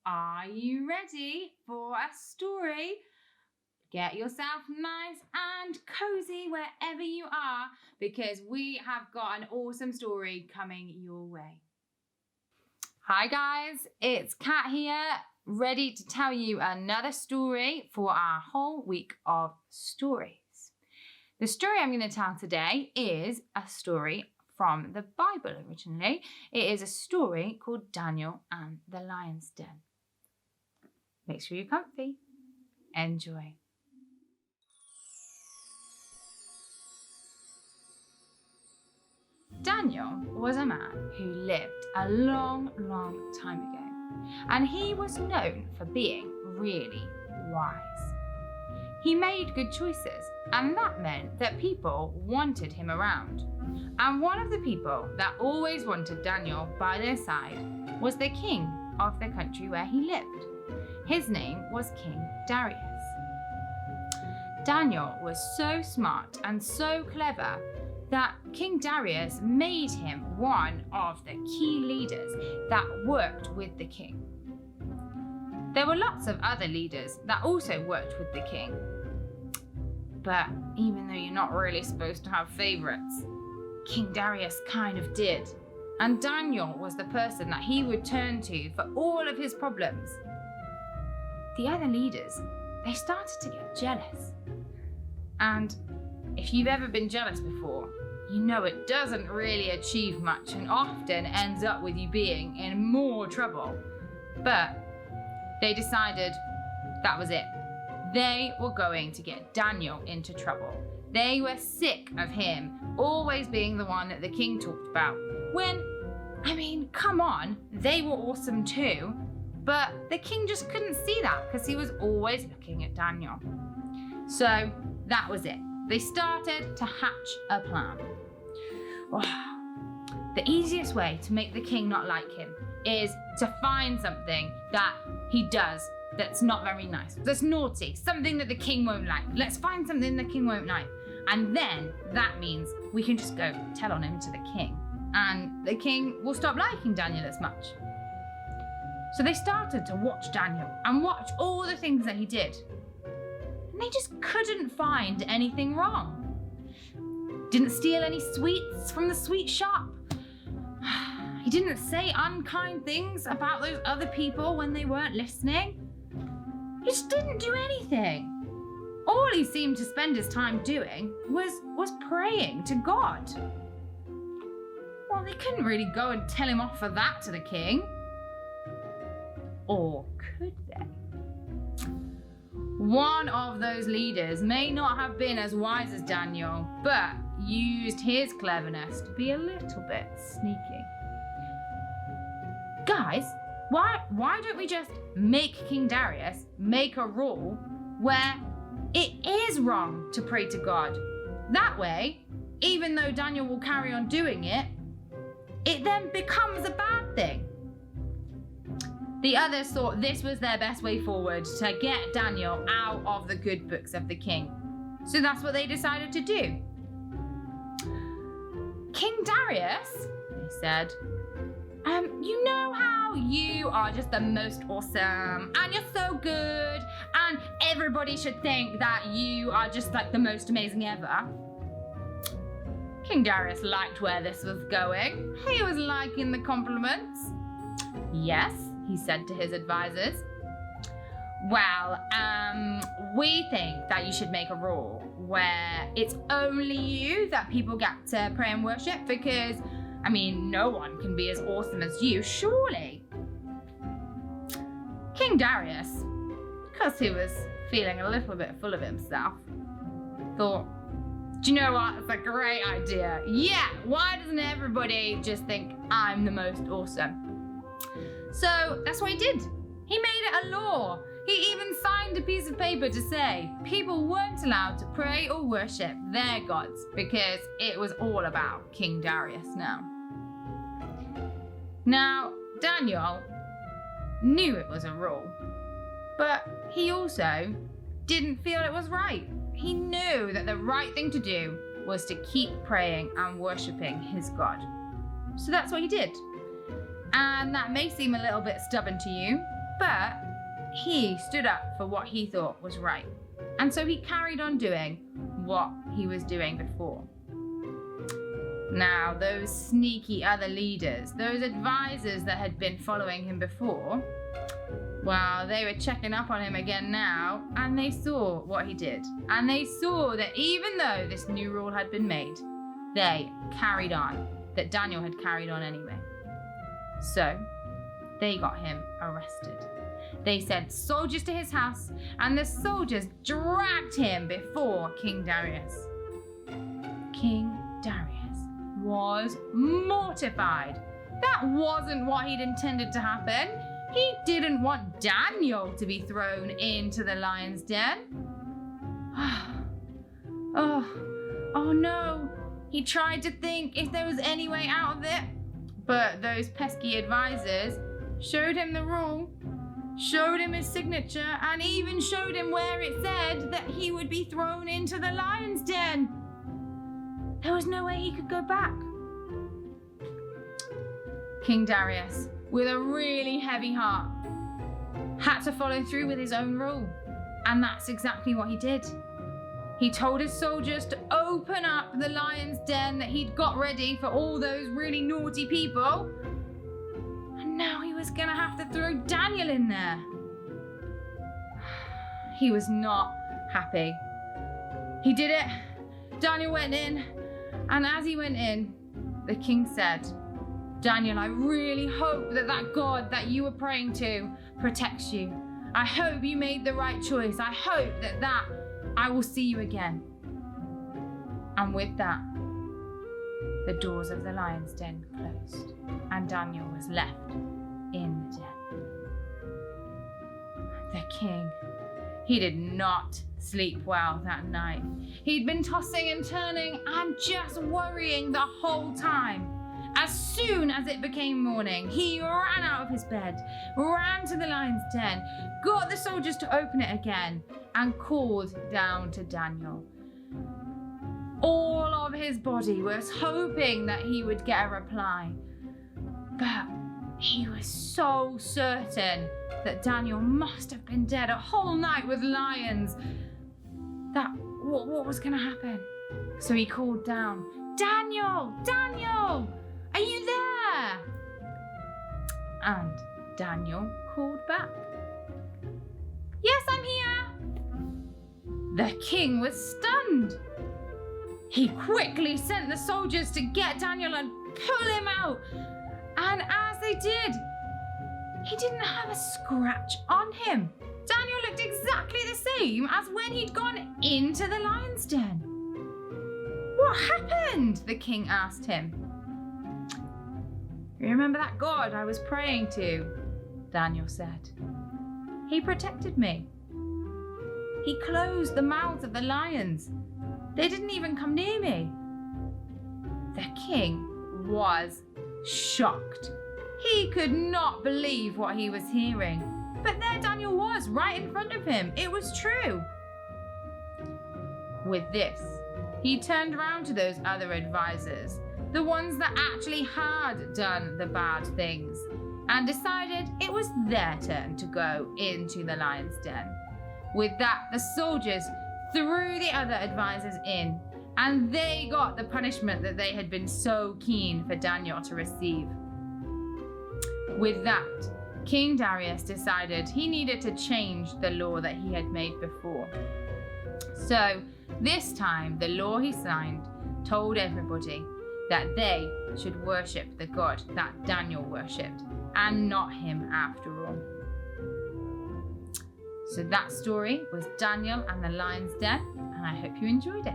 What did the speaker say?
Are you ready for a story? Get yourself nice and cozy wherever you are, because we have got an awesome story coming your way. Hi guys, it's Kat here, ready to tell you another story for our whole week of stories. The story I'm going to tell today is a story from the Bible originally. It is a story called Daniel and the Lion's Den. Make sure you're comfy. Enjoy. Daniel was a man who lived a long time ago, and he was known for being really wise. He made good choices, and that meant that people wanted him around. And one of the people that always wanted Daniel by their side was the king of the country where he lived. His name was King Darius. Daniel was so smart and so clever that King Darius made him one of the key leaders that worked with the king. There were lots of other leaders that also worked with the king. But even though you're not really supposed to have favorites, King Darius kind of did. And Daniel was the person that he would turn to for all of his problems. The other leaders, they started to get jealous. And if you've ever been jealous before, you know it doesn't really achieve much and often ends up with you being in more trouble. But they decided that was it. They were going to get Daniel into trouble. They were sick of him always being the one that the king talked about. Come on, they were awesome too. But the king just couldn't see that because he was always looking at Daniel. So that was it. They started to hatch a plan. The easiest way to make the king not like him is to find something that he does that's not very nice, that's naughty, something that the king won't like. Let's find something the king won't like. And then that means we can just go tell on him to the king. And the king will stop liking Daniel as much. So they started to watch Daniel and watch all the things that he did. And they just couldn't find anything wrong. Didn't steal any sweets from the sweet shop. He didn't say unkind things about those other people when they weren't listening. He just didn't do anything. All he seemed to spend his time doing was praying to God. Well, they couldn't really go and tell him off for that to the king. Or could they? One of those leaders may not have been as wise as Daniel, but used his cleverness to be a little bit sneaky. Guys, why don't we just make King Darius make a rule where it is wrong to pray to God? That way, even though Daniel will carry on doing it, it then becomes a bad thing. The others thought this was their best way forward to get Daniel out of the good books of the king. So that's what they decided to do. King Darius, they said, you know how you are just the most awesome and you're so good and everybody should think that you are just like the most amazing ever. King Darius liked where this was going. He was liking the compliments. Yes, he said to his advisors. Well, we think that you should make a rule where it's only you that people get to pray and worship because, no one can be as awesome as you, surely. King Darius, because he was feeling a little bit full of himself, thought, do you know what? It's a great idea. Yeah, why doesn't everybody just think I'm the most awesome? So that's what he did. He made it a law. He even signed a piece of paper to say people weren't allowed to pray or worship their gods because it was all about King Darius now. Now, Daniel knew it was a rule, but he also didn't feel it was right. He knew that the right thing to do was to keep praying and worshipping his God. So that's what he did. And that may seem a little bit stubborn to you, But he stood up for what he thought was right. And so he carried on doing what he was doing before. Now, those sneaky other leaders, those advisors that had been following him before, well, they were checking up on him again now, and they saw what he did. And they saw that even though this new rule had been made, they carried on, that Daniel had carried on anyway. So, they got him arrested. They sent soldiers to his house, and the soldiers dragged him before King Darius. King Darius was mortified. That wasn't what he'd intended to happen. He didn't want Daniel to be thrown into the lion's den. Oh no. He tried to think if there was any way out of it, but those pesky advisors showed him the rule, showed him his signature, and even showed him where it said that he would be thrown into the lion's den. There was no way he could go back. King Darius, with a really heavy heart, had to follow through with his own rule. And that's exactly what he did. He told his soldiers to open up the lion's den that he'd got ready for all those really naughty people. And now he was going to have to throw Daniel in there. He was not happy. He did it. Daniel went in. And as he went in, the king said, Daniel, I really hope that God that you were praying to protects you. I hope you made the right choice. I hope that I will see you again. And with that, the doors of the lion's den closed, and Daniel was left in the den. The king, he did not sleep well that night. He'd been tossing and turning and just worrying the whole time. As soon as it became morning, he ran out of his bed, ran to the lion's den, got the soldiers to open it again, and called down to Daniel. All of his body was hoping that he would get a reply, but he was so certain that Daniel must have been dead a whole night with lions, that what was going to happen? So he called down, Daniel, Daniel, are you there? And Daniel called back, yes, I'm here. The king was stunned. He quickly sent the soldiers to get Daniel and pull him out. And as they did, he didn't have a scratch on him. Daniel looked exactly the same as when he'd gone into the lion's den. What happened? The king asked him. You remember that God I was praying to? Daniel said. He protected me. He closed the mouths of the lions. They didn't even come near me. The king was shocked. He could not believe what he was hearing. But there Daniel was, right in front of him. It was true. With this, he turned around to those other advisors, the ones that actually had done the bad things, and decided it was their turn to go into the lion's den. With that, the soldiers threw the other advisors in, and they got the punishment that they had been so keen for Daniel to receive. With that, King Darius decided he needed to change the law that he had made before. So this time, the law he signed told everybody that they should worship the God that Daniel worshipped, and not him after all. So that story was Daniel and the Lion's Den, and I hope you enjoyed it.